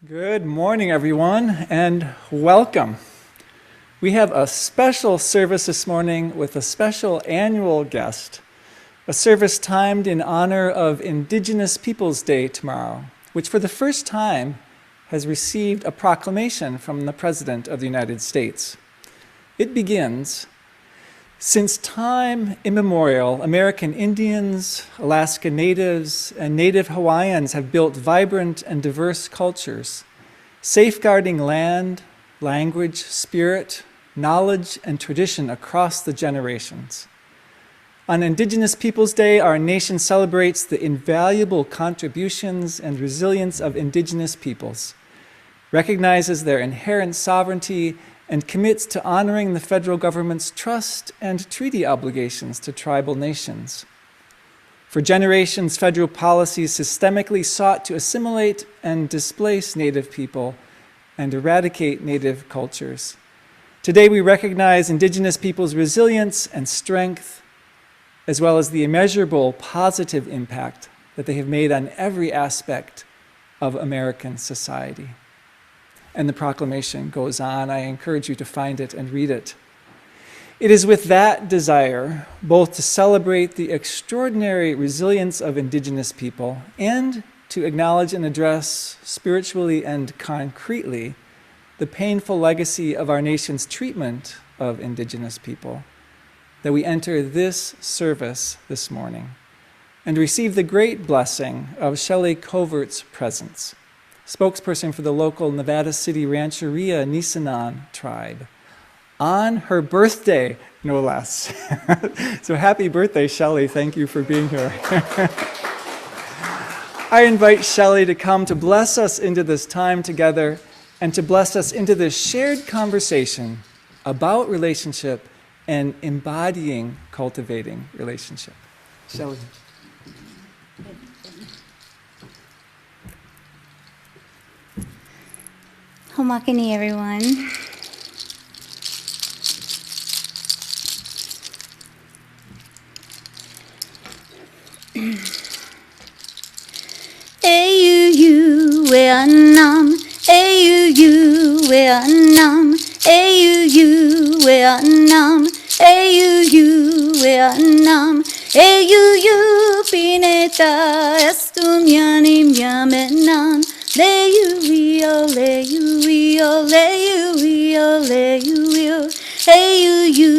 Good morning, everyone, and welcome. We have a special service this morning with a special annual guest, a service timed in honor of Indigenous Peoples Day tomorrow, which for the first time has received a proclamation from the President of the United States. It begins, "Since time immemorial, American Indians, Alaska Natives, and Native Hawaiians have built vibrant and diverse cultures, safeguarding land, language, spirit, knowledge, and tradition across the generations. On Indigenous Peoples Day, our nation celebrates the invaluable contributions and resilience of Indigenous peoples, recognizes their inherent sovereignty, and commits to honoring the federal government's trust and treaty obligations to tribal nations. For generations, federal policies systemically sought to assimilate and displace Native people and eradicate Native cultures. Today, we recognize Indigenous peoples' resilience and strength, as well as the immeasurable positive impact that they have made on every aspect of American society." And the proclamation goes on. I encourage you to find it and read it. It is with that desire, both to celebrate the extraordinary resilience of Indigenous people and to acknowledge and address spiritually and concretely the painful legacy of our nation's treatment of Indigenous people, that we enter this service this morning and receive the great blessing of Shelly Covert's presence, spokesperson for the local Nevada City Rancheria Nisenan tribe, on her birthday, no less. So happy birthday, Shelly. Thank you for being here. I invite Shelly to come to bless us into this time together and to bless us into this shared conversation about relationship and embodying cultivating relationship. Shelly. Homakani, everyone. Ayuyu Vietnam, Ayuyu Vietnam, Ayuyu Vietnam, Ayuyu Vietnam, Ayuyu Pineta Estumiani Miamenan. Leu-io, leu-io, leu-io, leu-io, Ayuyu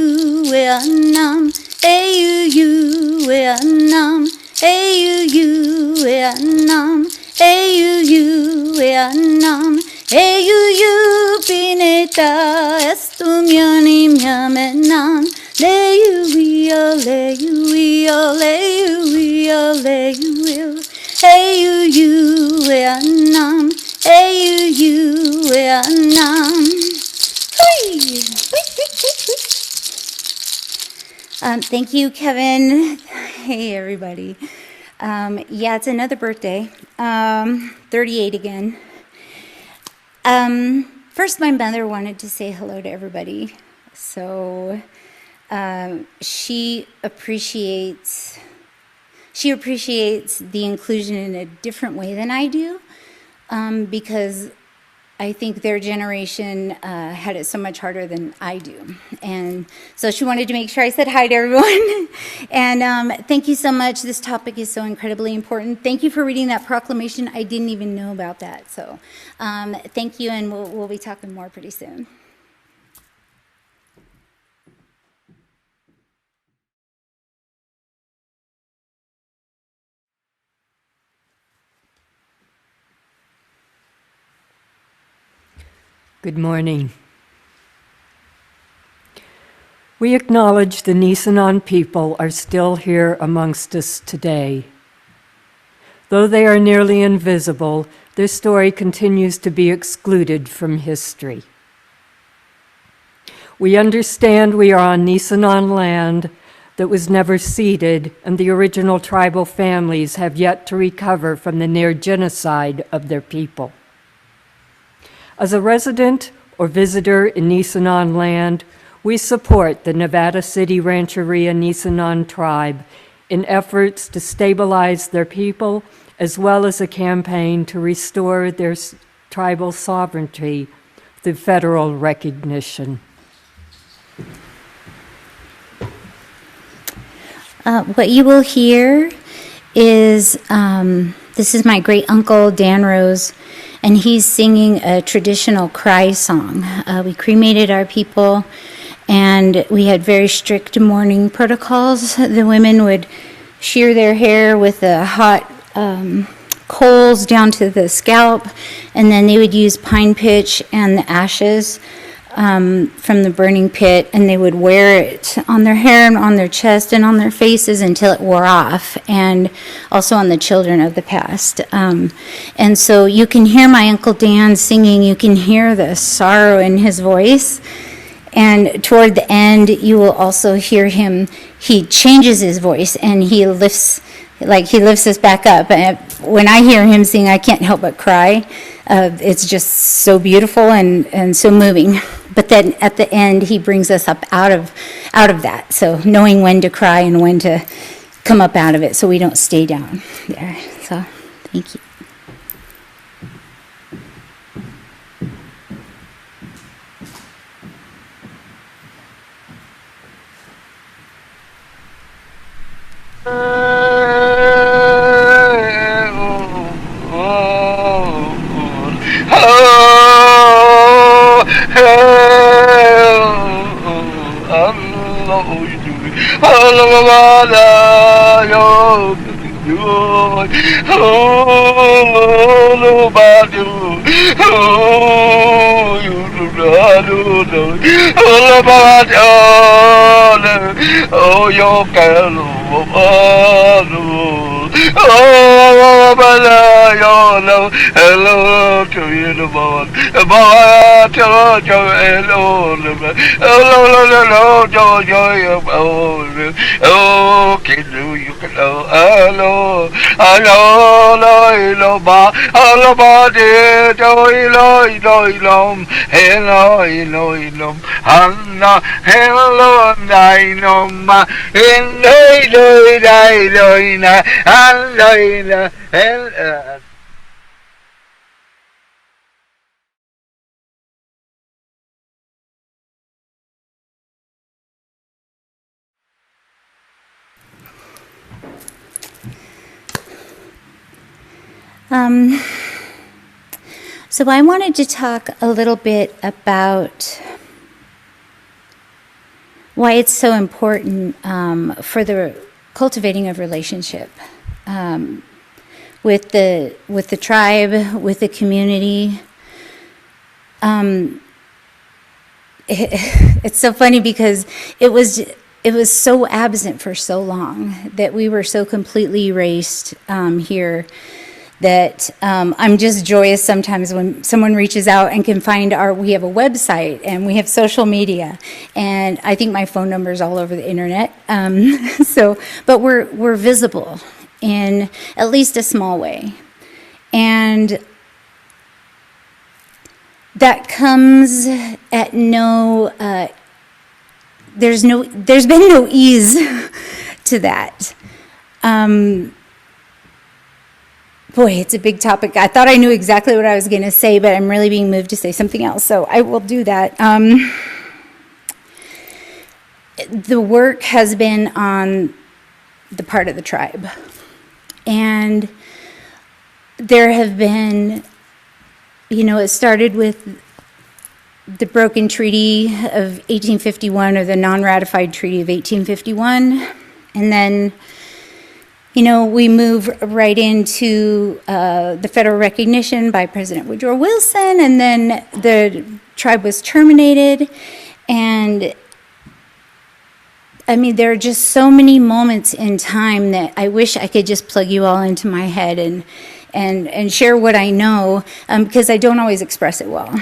Vietnam, Ayuyu Vietnam, Ayuyu Vietnam, Ayuyu Vietnam, Ayuyu Pineta Estumiani Miamenan. Leu-io, leu-io, leu-io, leu-io, Ayuyu Vietnam, Ayuyu Vietnam. Thank you, Kevin. Hey, everybody. Yeah, it's another birthday. 38 again. First, my mother wanted to say hello to everybody. So she appreciates the inclusion in a different way than I do, because I think their generation had it so much harder than I do. And so she wanted to make sure I said hi to everyone. And thank you so much. This topic is so incredibly important. Thank you for reading that proclamation. I didn't even know about that. So thank you, and we'll be talking more pretty soon. Good morning. We acknowledge the Nisenan people are still here amongst us today. Though they are nearly invisible, their story continues to be excluded from history. We understand we are on Nisenan land that was never ceded, and the original tribal families have yet to recover from the near genocide of their people. As a resident or visitor in Nisenan land, we support the Nevada City Rancheria Nisenan tribe in efforts to stabilize their people, as well as a campaign to restore their tribal sovereignty through federal recognition. What you will hear is, this is my great uncle, Dan Rose, and he's singing a traditional cry song. We cremated our people, and we had very strict mourning protocols. The women would shear their hair with the hot coals down to the scalp, and then they would use pine pitch and the ashes from the burning pit, and they would wear it on their hair and on their chest and on their faces until it wore off, and also on the children of the past. And so you can hear my Uncle Dan singing, you can hear the sorrow in his voice, and toward the end you will also hear him, he changes his voice and he lifts us back up. And when I hear him sing, I can't help but cry. It's just so beautiful and so moving. But then at the end, he brings us up out of that. So knowing when to cry and when to come up out of it, so we don't stay down there. So thank you. Hello to you, the boy. So I wanted to talk a little bit about why it's so important for the cultivating of relationship with the tribe, with the community. It's so funny because it was so absent for so long that we were so completely erased here that I'm just joyous sometimes when someone reaches out and can find we have a website and we have social media, and I think my phone number is all over the internet. But we're visible in at least a small way, and that comes at no. There's been no ease to that. Boy, it's a big topic. I thought I knew exactly what I was going to say, but I'm really being moved to say something else, so I will do that. The work has been on the part of the tribe, and there have been, it started with the broken treaty of 1851, or the non-ratified treaty of 1851, and then we move right into the federal recognition by President Woodrow Wilson, and then the tribe was terminated. And I mean, there are just so many moments in time that I wish I could just plug you all into my head and share what I know, because I don't always express it well.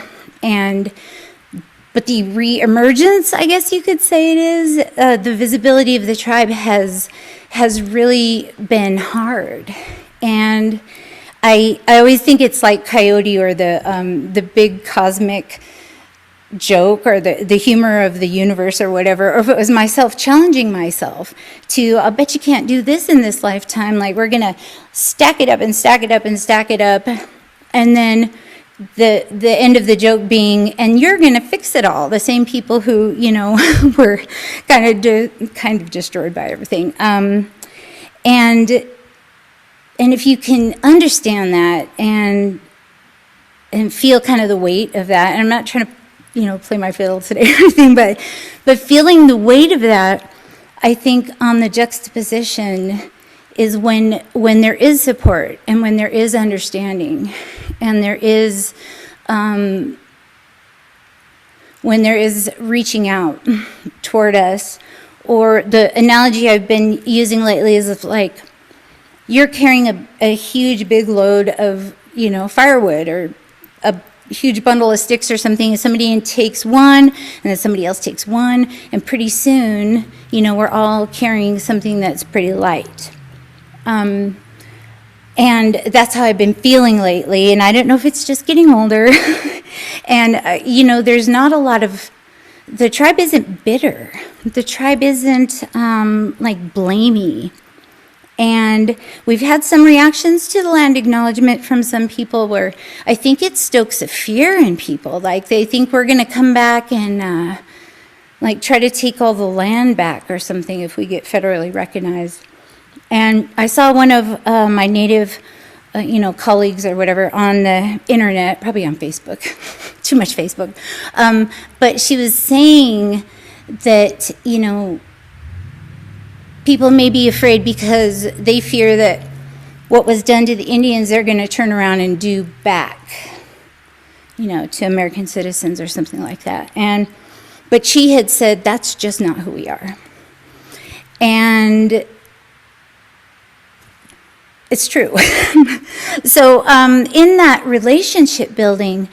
But the re-emergence, I guess you could say it is, the visibility of the tribe has really been hard. And I always think it's like Coyote, or the big cosmic joke, or the humor of the universe, or whatever, or if it was myself challenging myself to, I'll bet you can't do this in this lifetime, like we're gonna stack it up and stack it up and stack it up, and then the end of the joke being, and you're going to fix it all. The same people who, were kind of destroyed by everything. And if you can understand that and feel kind of the weight of that, and I'm not trying to, play my fiddle today or anything, but feeling the weight of that, I think on the juxtaposition is when there is support and when there is understanding and there is when there is reaching out toward us. Or the analogy I've been using lately is of like you're carrying a huge big load of firewood or a huge bundle of sticks or something, and somebody takes one and then somebody else takes one, and pretty soon we're all carrying something that's pretty light. And that's how I've been feeling lately, and I don't know if it's just getting older. And there's not a lot of, the tribe isn't bitter, the tribe isn't like blamey. And we've had some reactions to the land acknowledgement from some people where I think it stokes a fear in people. Like they think we're going to come back and like try to take all the land back or something if we get federally recognized. And I saw one of my native, colleagues or whatever on the internet, probably on Facebook, too much Facebook. But she was saying that, people may be afraid because they fear that what was done to the Indians, they're going to turn around and do back, to American citizens or something like that. But she had said, that's just not who we are. And it's true. So in that relationship building,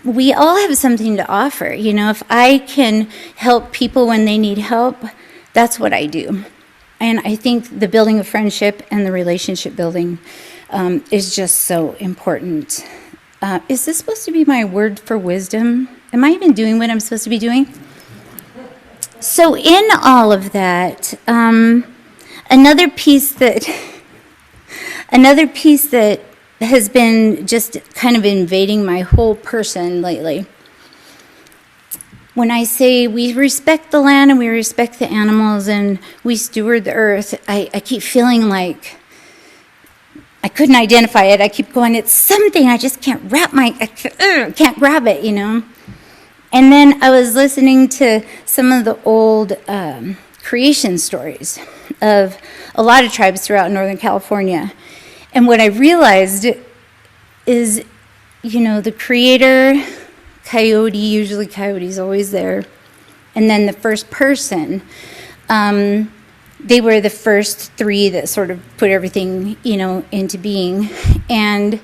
we all have something to offer. If I can help people when they need help, that's what I do. And I think the building of friendship and the relationship building is just so important. Is this supposed to be my word for wisdom? Am I even doing what I'm supposed to be doing? So in all of that, another piece that has been just kind of invading my whole person lately. When I say we respect the land and we respect the animals and we steward the earth, I keep feeling like I couldn't identify it. I keep going, it's something I just can't can't grab it, And then I was listening to some of the old creation stories of a lot of tribes throughout Northern California. And what I realized is, the creator, coyote, usually coyote's always there, and then the first person, they were the first three that sort of put everything, into being. And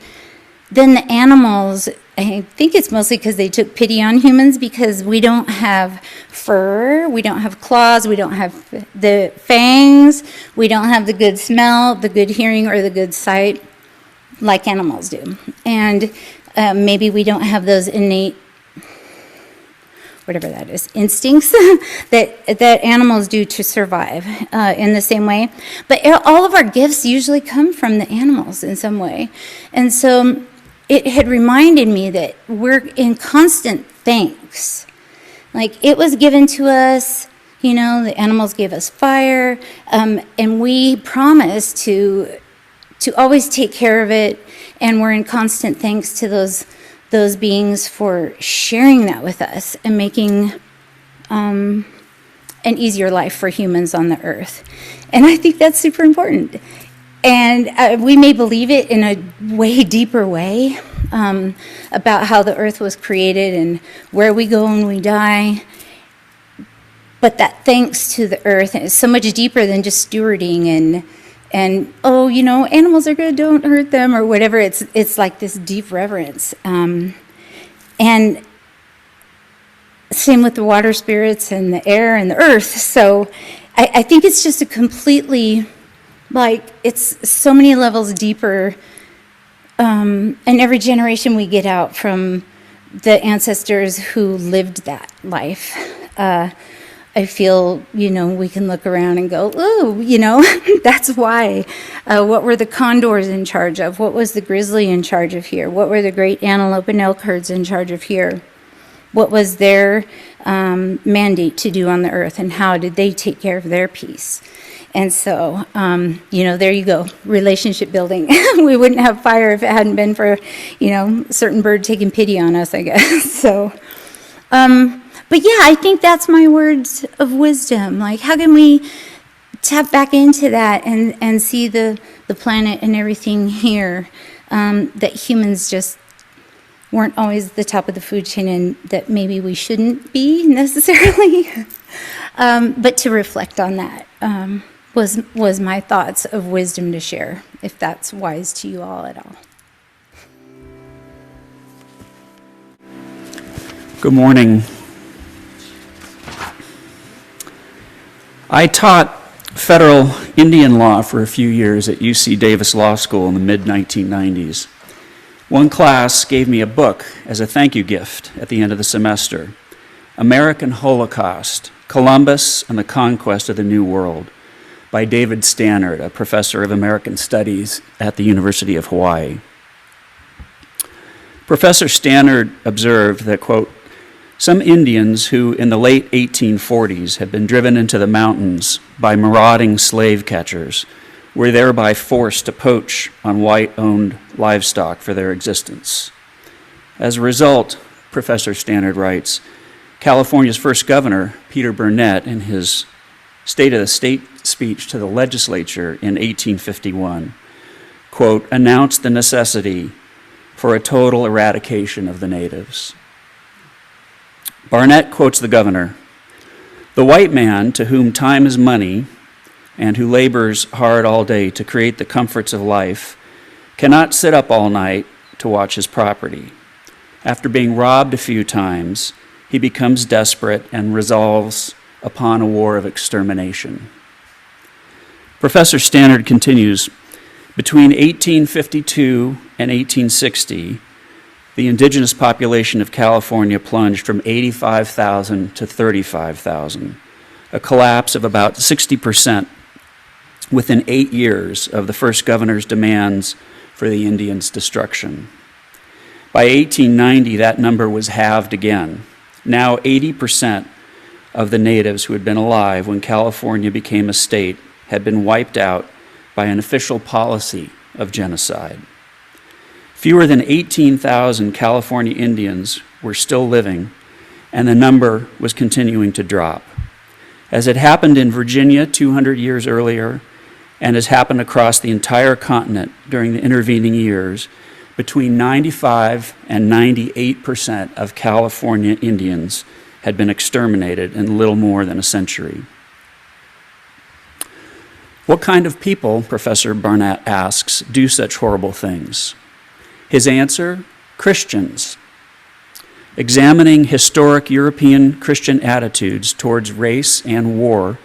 then the animals, I think it's mostly because they took pity on humans because we don't have fur, we don't have claws, we don't have the fangs, we don't have the good smell, the good hearing, or the good sight like animals do. And maybe we don't have those innate, whatever that is, instincts that animals do to survive in the same way. But all of our gifts usually come from the animals in some way. And so it had reminded me that we're in constant thanks. Like it was given to us, the animals gave us fire, and we promised to always take care of it, and we're in constant thanks to those beings for sharing that with us and making an easier life for humans on the earth. And I think that's super important. And we may believe it in a way deeper way about how the earth was created and where we go when we die. But that thanks to the earth is so much deeper than just stewarding and animals are good, don't hurt them, or whatever. It's like this deep reverence. And same with the water spirits and the air and the earth. So I think it's just a completely, it's so many levels deeper. And every generation we get out from the ancestors who lived that life I feel, we can look around and go, ooh, that's why. What were the condors in charge of? What was the grizzly in charge of here? What were the great antelope and elk herds in charge of here? What was their mandate to do on the earth, and how did they take care of their piece? And so, there you go, relationship building. We wouldn't have fire if it hadn't been for, a certain bird taking pity on us, I guess. So, but yeah, I think that's my words of wisdom. Like, how can we tap back into that and see the planet and everything here, that humans just weren't always the top of the food chain, and that maybe we shouldn't be necessarily. But to reflect on that was my thoughts of wisdom to share, if that's wise to you all at all. Good morning. I taught federal Indian law for a few years at UC Davis Law School in the mid-1990s. One class gave me a book as a thank you gift at the end of the semester, American Holocaust, Columbus and the Conquest of the New World, by David Stannard, a professor of American Studies at the University of Hawaii. Professor Stannard observed that, quote, some Indians who in the late 1840s had been driven into the mountains by marauding slave catchers were thereby forced to poach on white-owned livestock for their existence. As a result, Professor Stannard writes, California's first governor, Peter Burnett, in his State of the State speech to the legislature in 1851, quote, announced the necessity for a total eradication of the natives. Barnett quotes the governor, the white man to whom time is money and who labors hard all day to create the comforts of life cannot sit up all night to watch his property. After being robbed a few times, he becomes desperate and resolves upon a war of extermination. Professor Stannard continues, between 1852 and 1860, the indigenous population of California plunged from 85,000 to 35,000, a collapse of about 60% within 8 years of the first governor's demands for the Indians' destruction. By 1890, that number was halved again. Now 80% of the natives who had been alive when California became a state had been wiped out by an official policy of genocide. Fewer than 18,000 California Indians were still living, and the number was continuing to drop. As had happened in Virginia 200 years earlier, and has happened across the entire continent during the intervening years, between 95 and 98% of California Indians had been exterminated in little more than a century. What kind of people, Professor Barnett asks, do such horrible things? His answer, Christians. Examining historic European Christian attitudes towards race and war,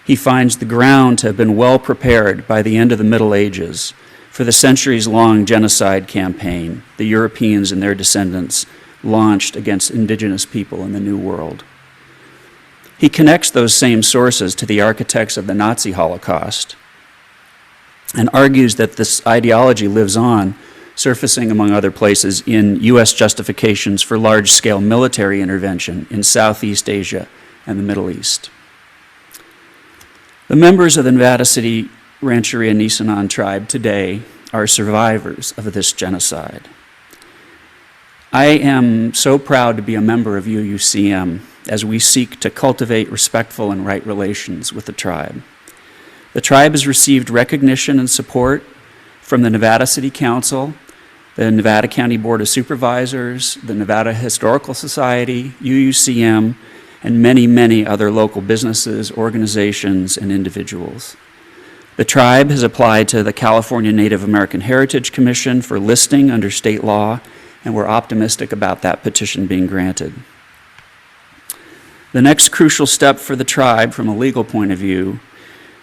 he finds the ground to have been well prepared by the end of the Middle Ages for the centuries-long genocide campaign the Europeans and their descendants launched against indigenous people in the New World. He connects those same sources to the architects of the Nazi Holocaust and argues that this ideology lives on, surfacing among other places in U.S. justifications for large-scale military intervention in Southeast Asia and the Middle East. The members of the Nevada City Rancheria Nisenan tribe today are survivors of this genocide. I am so proud to be a member of UUCM as we seek to cultivate respectful and right relations with the tribe. The tribe has received recognition and support from the Nevada City Council, the Nevada County Board of Supervisors, the Nevada Historical Society, UUCM, and many, many other local businesses, organizations, and individuals. The tribe has applied to the California Native American Heritage Commission for listing under state law, and we're optimistic about that petition being granted. The next crucial step for the tribe from a legal point of view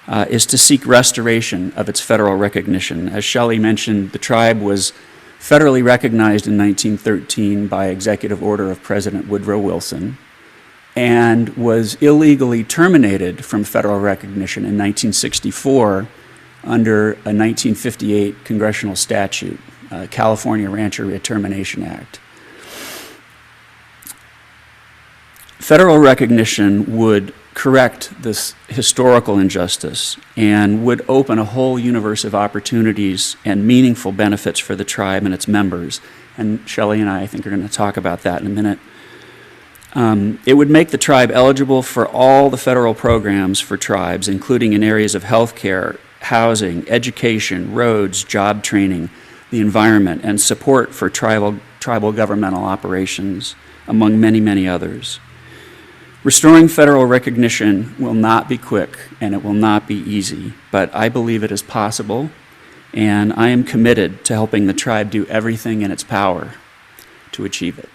is to seek restoration of its federal recognition. As Shelly mentioned, the tribe was federally recognized in 1913 by executive order of President Woodrow Wilson. and was illegally terminated from federal recognition in 1964 under a 1958 congressional statute, California Rancheria Retermination Act. Federal recognition would correct this historical injustice and would open a whole universe of opportunities and meaningful benefits for the tribe and its members. And Shelly and I think, are going to talk about that in a minute. It would make the tribe eligible for all the federal programs for tribes, including in areas of healthcare, housing, education, roads, job training, the environment, and support for tribal governmental operations, among many, many others. Restoring federal recognition will not be quick, and it will not be easy, but I believe it is possible, and I am committed to helping the tribe do everything in its power to achieve it.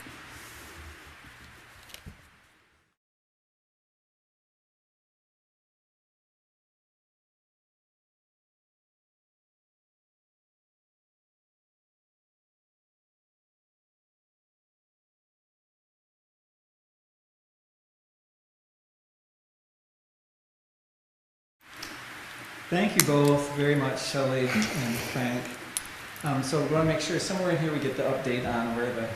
Thank you both very much, Shelly and Frank. So we want to make sure somewhere in here we get the update on where the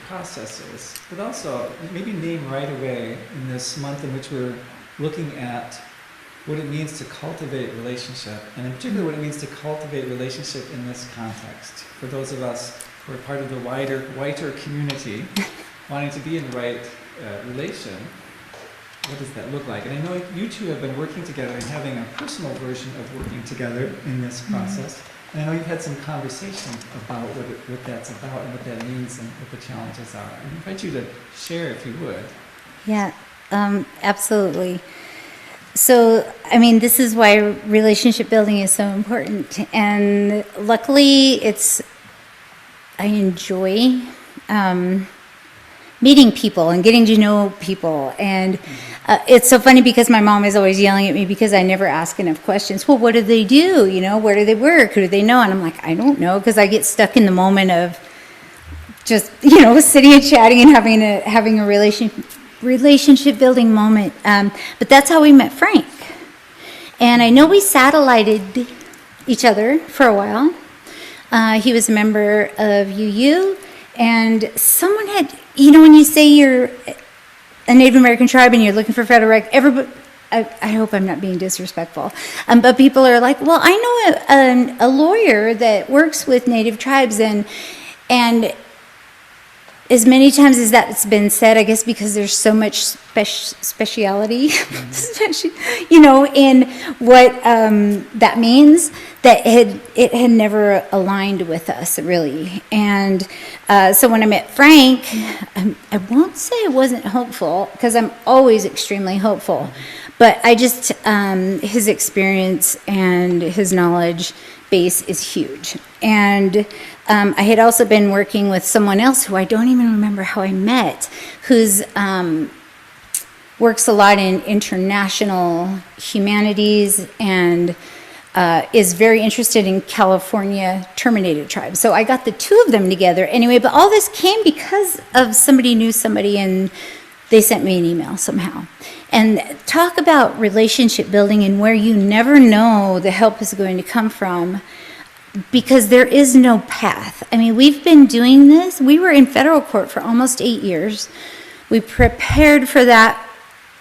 process is, but also maybe name right away in this month in which we're looking at what it means to cultivate relationship, and in particular what it means to cultivate relationship in this context. For those of us who are part of the whiter community, wanting to be in the right relation, what does that look like? And I know you two have been working together and having a personal version of working together in this process. And I know you've had some conversation about what that's about and what that means and what the challenges are. I invite you to share if you would. Yeah, absolutely. So, I mean, this is why relationship building is so important. And luckily, I enjoy meeting people and getting to know people. And it's so funny because my mom is always yelling at me because I never ask enough questions. Well, what do they do? You know, where do they work? Who do they know? And I'm like, I don't know, because I get stuck in the moment of just, sitting and chatting and having a relationship building moment. But that's how we met Frank. And I know we satellited each other for a while. He was a member of UU, and someone had, when you say you're a Native American tribe and you're looking for federal rec, everybody, I hope I'm not being disrespectful, but people are like, well, I know a lawyer that works with Native tribes, and as many times as that's been said, I guess because there's so much speciality, in what that means, that it had never aligned with us, really. And so when I met Frank, I won't say I wasn't hopeful, because I'm always extremely hopeful, but I just, his experience and his knowledge base is huge. And I had also been working with someone else who I don't even remember how I met, who's works a lot in international humanities and is very interested in California terminated tribes. So I got the two of them together anyway, but all this came because of somebody knew somebody and they sent me an email somehow. And talk about relationship building and where you never know the help is going to come from, because there is no path. I mean, we've been doing this. We were in federal court for almost 8 years. We prepared for that.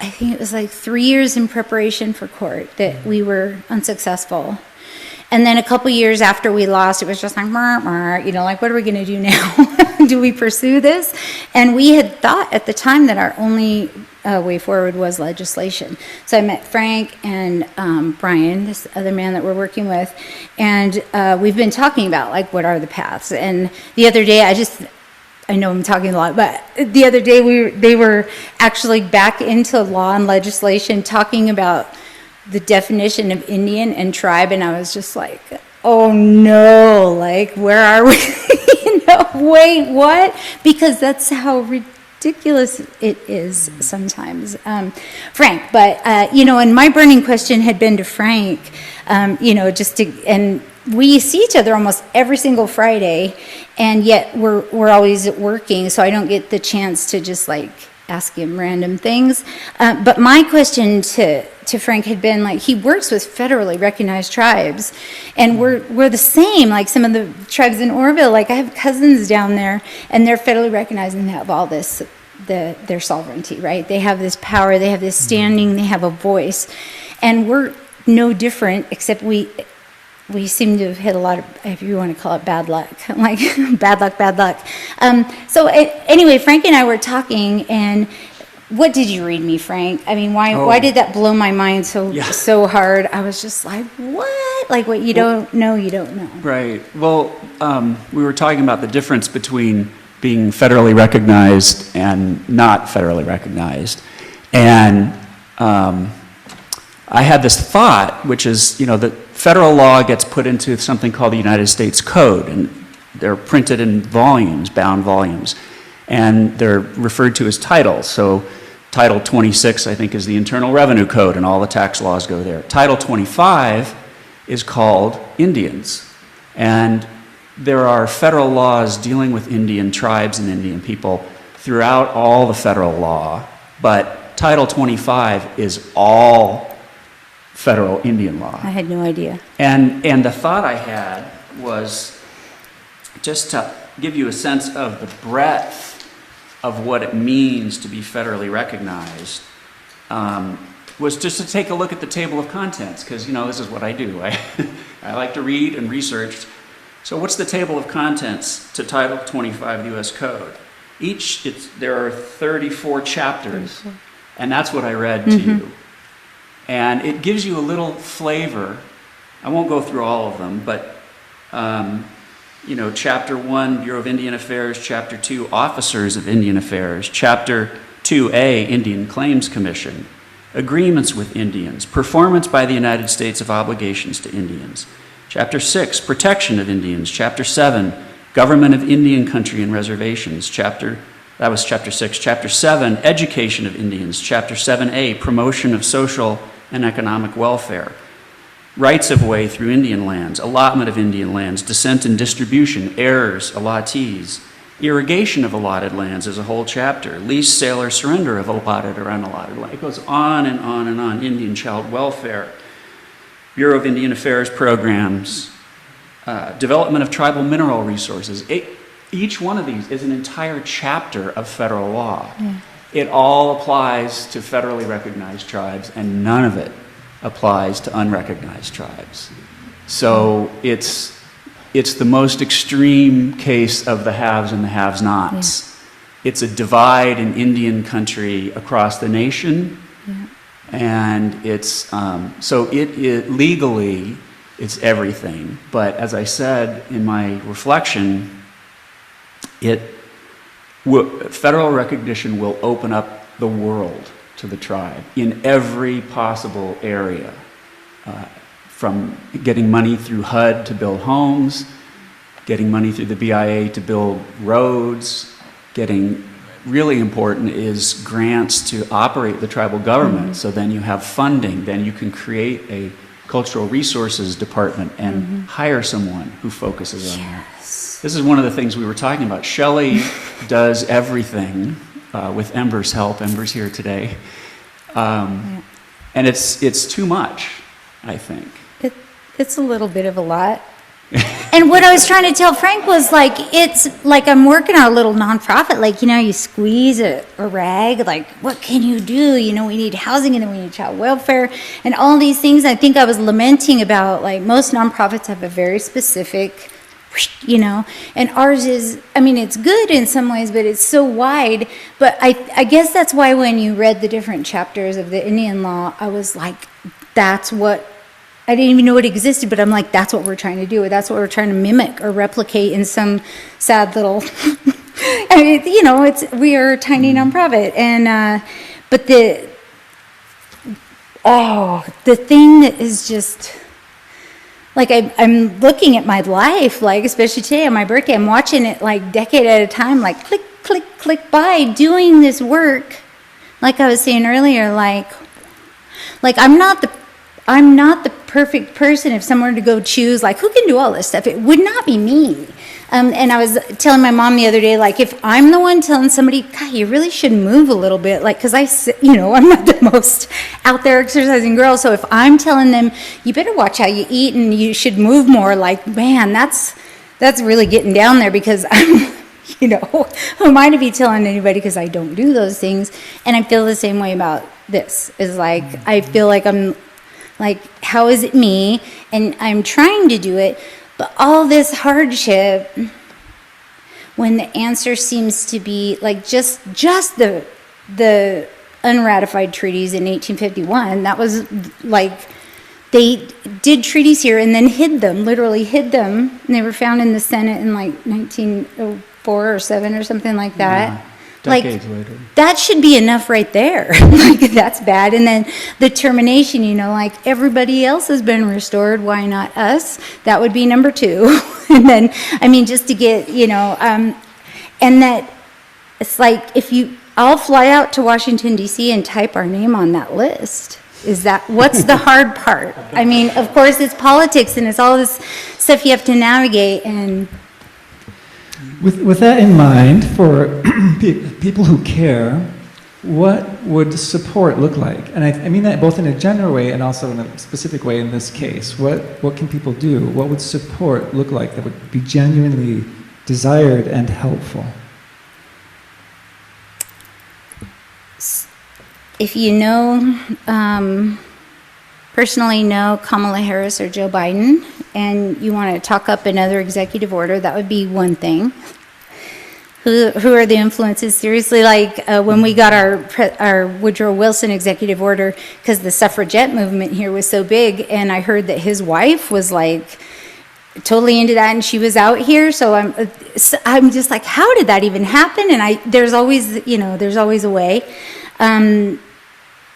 I think it was like 3 years in preparation for court that we were unsuccessful. And then a couple years after we lost, it was just like, like, what are we going to do now? Do we pursue this? And we had thought at the time that our only way forward was legislation. So I met Frank and Brian, this other man that we're working with, and we've been talking about, like, what are the paths? And the other day, I know I'm talking a lot, but the other day they were actually back into law and legislation talking about the definition of Indian and tribe, and I was just like, oh no, like, where are we? Wait, what? Because that's how ridiculous it is sometimes. Frank, but, and my burning question had been to Frank, and we see each other almost every single Friday, and yet we're always working, so I don't get the chance to just, like, ask him random things. But my question to Frank had been, like, he works with federally recognized tribes, and we're the same, like some of the tribes in Orville. Like, I have cousins down there, and they're federally recognized and they have all this, their sovereignty, right? They have this power, they have this standing, they have a voice. And we're no different, except we seem to have hit a lot of, if you want to call it bad luck, like bad luck. Anyway, Frank and I were talking, and what did you read me, Frank? I mean, why did that blow my mind so hard? I was just like, what? Like, what you don't know, you don't know. Right. Well, we were talking about the difference between being federally recognized and not federally recognized. And I had this thought, which is, that federal law gets put into something called the United States Code, and they're printed in volumes, bound volumes, and they're referred to as titles. So Title 26, I think, is the Internal Revenue Code, and all the tax laws go there. Title 25 is called Indians, and there are federal laws dealing with Indian tribes and Indian people throughout all the federal law, but Title 25 is all federal Indian law. I had no idea. And the thought I had was just to give you a sense of the breadth of what it means to be federally recognized, was just to take a look at the table of contents, because, this is what I do. I like to read and research. So what's the table of contents to Title 25 of the U.S. Code? There are 34 chapters, and that's what I read to you. And it gives you a little flavor. I won't go through all of them, but, Chapter 1, Bureau of Indian Affairs. Chapter 2, Officers of Indian Affairs. Chapter 2A, Indian Claims Commission. Agreements with Indians. Performance by the United States of obligations to Indians. Chapter 6, Protection of Indians. Chapter 7, Government of Indian Country and Reservations. That was Chapter 6. Chapter 7, Education of Indians. Chapter 7A, Promotion of Social and Economic Welfare. Rights of way through Indian lands, allotment of Indian lands, descent and distribution, heirs, allottees, irrigation of allotted lands is a whole chapter, lease, sale, or surrender of allotted or unallotted land. It goes on and on and on. Indian child welfare, Bureau of Indian Affairs programs, development of tribal mineral resources. Each one of these is an entire chapter of federal law. Yeah. It all applies to federally recognized tribes, and none of it applies to unrecognized tribes. So it's the most extreme case of the haves and the have-nots. Yeah. It's a divide in Indian country across the nation, and it's it legally it's everything. But as I said in my reflection, federal recognition will open up the world to the tribe in every possible area, from getting money through HUD to build homes, getting money through the BIA to build roads, really important is grants to operate the tribal government. So then you have funding, then you can create a cultural resources department and hire someone who focuses on that. This is one of the things we were talking about. Shelly does everything with Ember's help. Ember's here today. And it's too much, I think. It's a little bit of a lot. And what I was trying to tell Frank was, like, it's like I'm working on a little nonprofit. Like, you squeeze a rag. Like, what can you do? We need housing, and then we need child welfare and all these things. I think I was lamenting about, like, most nonprofits have a very specific, and ours is, it's good in some ways, but it's so wide. But I guess that's why when you read the different chapters of the Indian law, I was like, that's what, I didn't even know it existed, but I'm like, that's what we're trying to do. That's what we're trying to mimic or replicate in some sad little, we are a tiny nonprofit. And, but the thing that is just, like, I'm looking at my life, like, especially today on my birthday, I'm watching it, like, decade at a time, like, click, click, click by, doing this work. Like I was saying earlier, like I'm not the perfect person if someone were to go choose, like, who can do all this stuff. It would not be me. And I was telling my mom the other day, like, if I'm the one telling somebody, God, you really should move a little bit, like, because I'm not the most out there exercising girl. So if I'm telling them, you better watch how you eat and you should move more, like, man, that's really getting down there, because I'm, who am I to be telling anybody, because I don't do those things. And I feel the same way about this, is like, I feel like I'm like, how is it me? And I'm trying to do it, but all this hardship, when the answer seems to be like just the unratified treaties in 1851, that was like, they did treaties here and then literally hid them, and they were found in the Senate in like 1904 or 7 or something like that. Yeah, decades later. That should be enough right there. Like, that's bad. And then the termination, like, everybody else has been restored, why not us? That would be number 2. And then, just to get, and that it's like, I'll fly out to Washington, D.C. and type our name on that list. What's the hard part? Of course, it's politics and it's all this stuff you have to navigate. And With that in mind, for people who care, what would support look like? And I mean that both in a general way and also in a specific way in this case. What can people do? What would support look like that would be genuinely desired and helpful? if you personally know Kamala Harris or Joe Biden, and you want to talk up another executive order, that would be one thing. Who are the influences? Seriously, like when we got our Woodrow Wilson executive order, because the suffragette movement here was so big, and I heard that his wife was like totally into that, and she was out here. So I'm just like, how did that even happen? And there's always a way.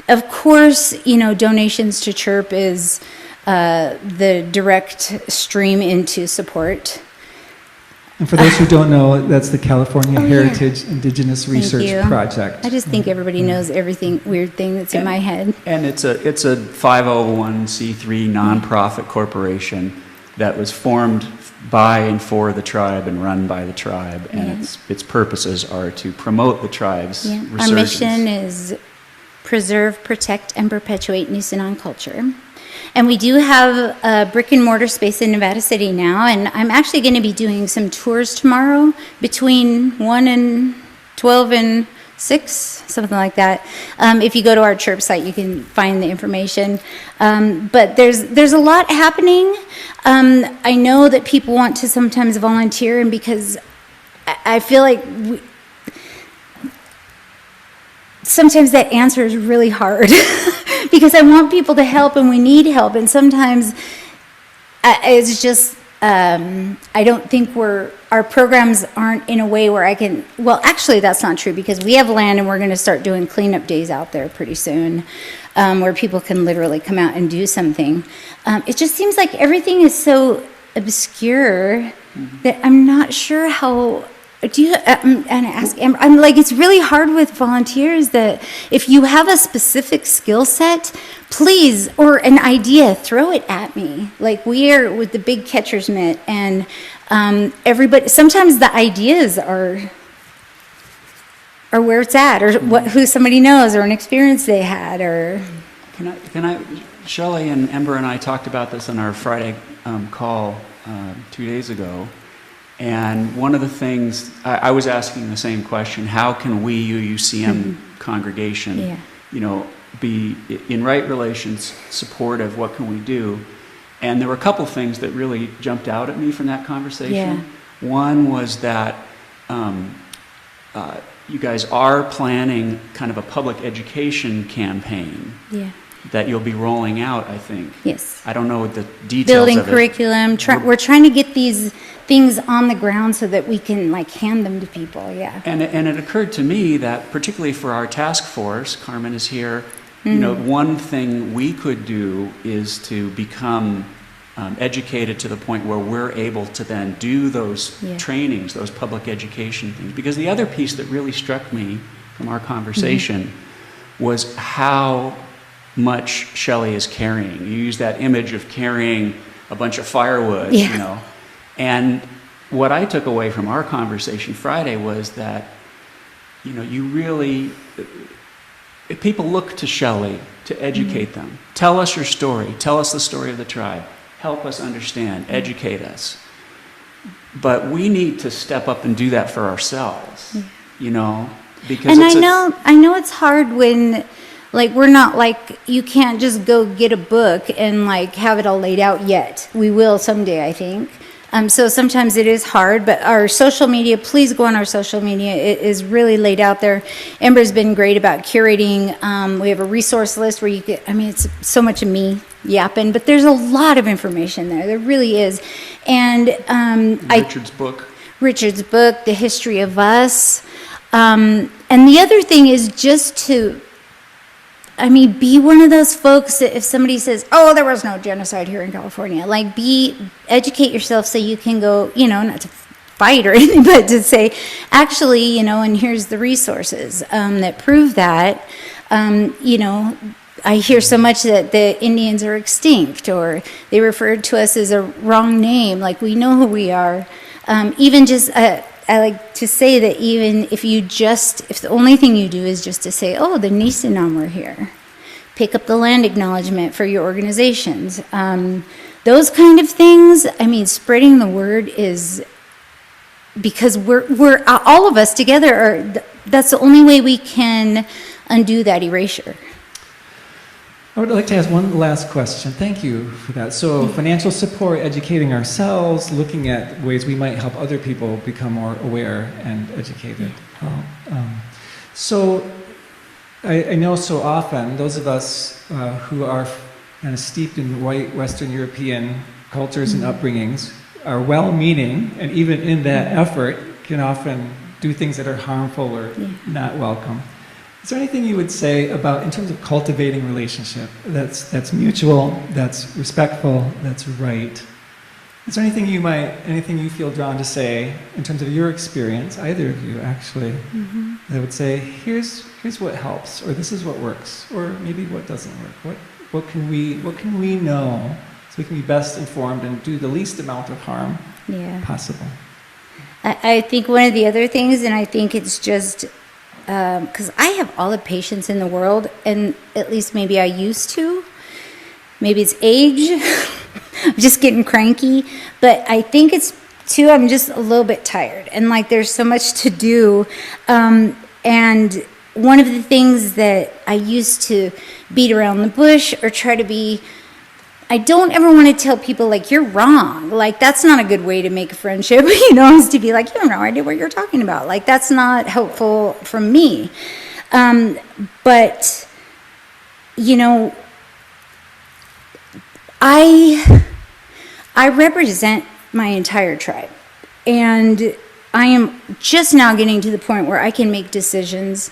Of course, donations to CHIRP is the direct stream into support. And for those who don't know, that's the California Oh, Heritage Indigenous Research Project. I just think everybody knows everything weird thing that's in my head. And it's a 501c3 nonprofit corporation that was formed by and for the tribe and run by the tribe, and its purposes are to promote the tribe's resurgence. Our mission is preserve, protect, and perpetuate Nisenan culture. And we do have a brick and mortar space in Nevada City now, and I'm actually going to be doing some tours tomorrow between 1 and 12 and 6, something like that. If you go to our CHIRP site, you can find the information. But there's a lot happening. I know that people want to sometimes volunteer, and because I feel like sometimes that answer is really hard because I want people to help and we need help, and sometimes it's just I don't think our programs aren't in a way where I can, well, actually that's not true, because we have land and we're going to start doing cleanup days out there pretty soon, where people can literally come out and do something. It just seems like everything is so obscure that I'm not sure how. I'm like, it's really hard with volunteers that if you have a specific skill set, please, or an idea, throw it at me. Like, we are with the big catcher's mitt, and everybody, sometimes the ideas are where it's at, or who somebody knows, or an experience they had, or. Can I, Shelly and Ember and I talked about this on our Friday call 2 days ago. And one of the things, I was asking the same question: how can we, UUCM congregation, be in right relations, supportive? What can we do? And there were a couple things that really jumped out at me from that conversation. Yeah. One was that you guys are planning kind of a public education campaign. Yeah. That you'll be rolling out, I think. Yes. I don't know the details Building of it. curriculum. We're trying to get these things on the ground so that we can hand them to people. Yeah. And it occurred to me that particularly for our task force, Carmen is here. One thing we could do is to become educated to the point where we're able to then do those trainings, those public education things. Because the other piece that really struck me from our conversation was how much Shelly is carrying. You use that image of carrying a bunch of firewood, and what I took away from our conversation Friday was that, you really, people look to Shelly to educate them. Tell us your story. Tell us the story of the tribe. Help us understand. Educate us. But we need to step up and do that for ourselves, because And it's I know it's hard when, like, we're not like, you can't just go get a book and like have it all laid out yet. We will someday, I think. So sometimes it is hard, but our social media, please go on our social media. It is really laid out there. Amber's been great about curating. We have a resource list where you get, it's so much of me yapping, but there's a lot of information there. There really is. And Richard's book, The History of Us. And the other thing is just to, be one of those folks that if somebody says, oh, there was no genocide here in California, educate yourself so you can go, not to fight or anything, but to say, actually, and here's the resources that prove that, I hear so much that the Indians are extinct or they referred to us as a wrong name, like we know who we are. Even just, I like to say that even if the only thing you do is just to say, oh, the Nisenan were here, pick up the land acknowledgement for your organizations. Those kind of things, spreading the word is, because we're all of us together, that's the only way we can undo that erasure. I would like to ask one last question. Thank you for that. So financial support, educating ourselves, looking at ways we might help other people become more aware and educated. So I know so often those of us who are kind of steeped in white Western European cultures and upbringings are well-meaning, and even in that effort can often do things that are harmful or not welcome. Is there anything you would say about, in terms of cultivating relationship, that's mutual, that's respectful, that's right? Is there anything you feel drawn to say in terms of your experience, either of you actually, that would say, here's what helps, or this is what works, or maybe what doesn't work? What can we know so we can be best informed and do the least amount of harm possible? I think one of the other things, and I think it's just, because I have all the patience in the world, and at least maybe I used to. Maybe it's age. I'm just getting cranky. But I think it's, too, I'm just a little bit tired. And, there's so much to do. And one of the things that I used to beat around the bush or try to be, I don't ever want to tell people, you're wrong. That's not a good way to make a friendship, is to be like, you have no idea what you're talking about. That's not helpful from me. But, I represent my entire tribe. And I am just now getting to the point where I can make decisions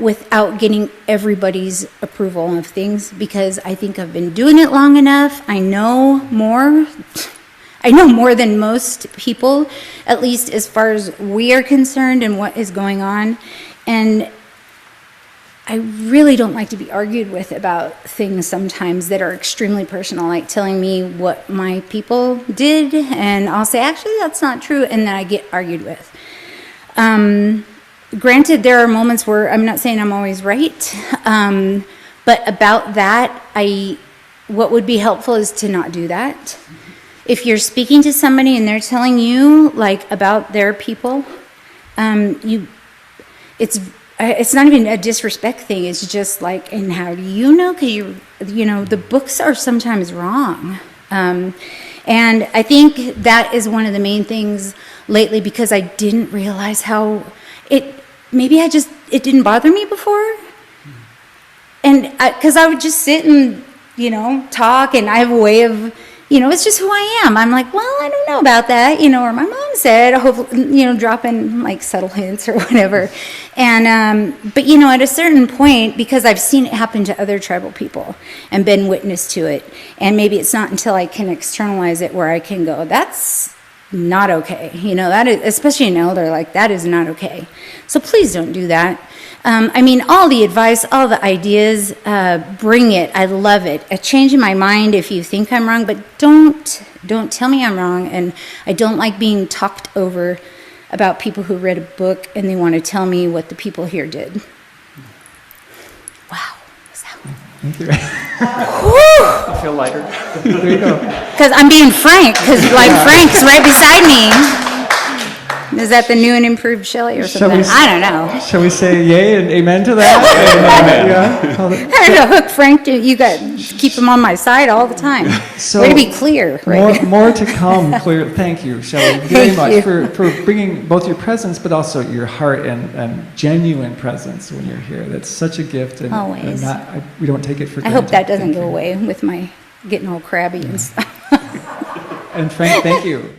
without getting everybody's approval of things, because I think I've been doing it long enough. I know more than most people, at least as far as we are concerned and what is going on. And I really don't like to be argued with about things sometimes that are extremely personal, like telling me what my people did, and I'll say, actually, that's not true, and then I get argued with. Granted, there are moments where I'm not saying I'm always right, but about that, what would be helpful is to not do that. If you're speaking to somebody and they're telling you about their people, it's not even a disrespect thing. It's just and how do you know? Because the books are sometimes wrong. And I think that is one of the main things lately, because I didn't realize how it didn't bother me before. And because I would just sit and, talk, and I have a way of, it's just who I am. I'm well, I don't know about that, or my mom said, hopefully, dropping subtle hints or whatever. And, but at a certain point, because I've seen it happen to other tribal people and been witness to it, and maybe it's not until I can externalize it where I can go, that's not okay. That is, especially an elder, that is not okay. So please don't do that. I mean, all the advice, all the ideas, bring it. I love it. A change in my mind if you think I'm wrong, but don't tell me I'm wrong. And I don't like being talked over about people who read a book and they want to tell me what the people here did. Wow. Thank you. I feel lighter. There you go. Because I'm being frank, because like Frank's right beside me. Is that the new and improved Shelly or Shall something? we- I don't know. Shall we say yay and amen to that? And, yeah. I don't know, hook Frank, you got keep him on my side all the time. So, Way to be clear, right? More to come. Clear. Thank you, Shelly, very Thank much you. for bringing both your presence, but also your heart and genuine presence when you're here. That's such a gift, and, Always. we don't take it for I granted. hope that doesn't Thank go you. away with my getting all crabby and stuff. And Frank, thank you.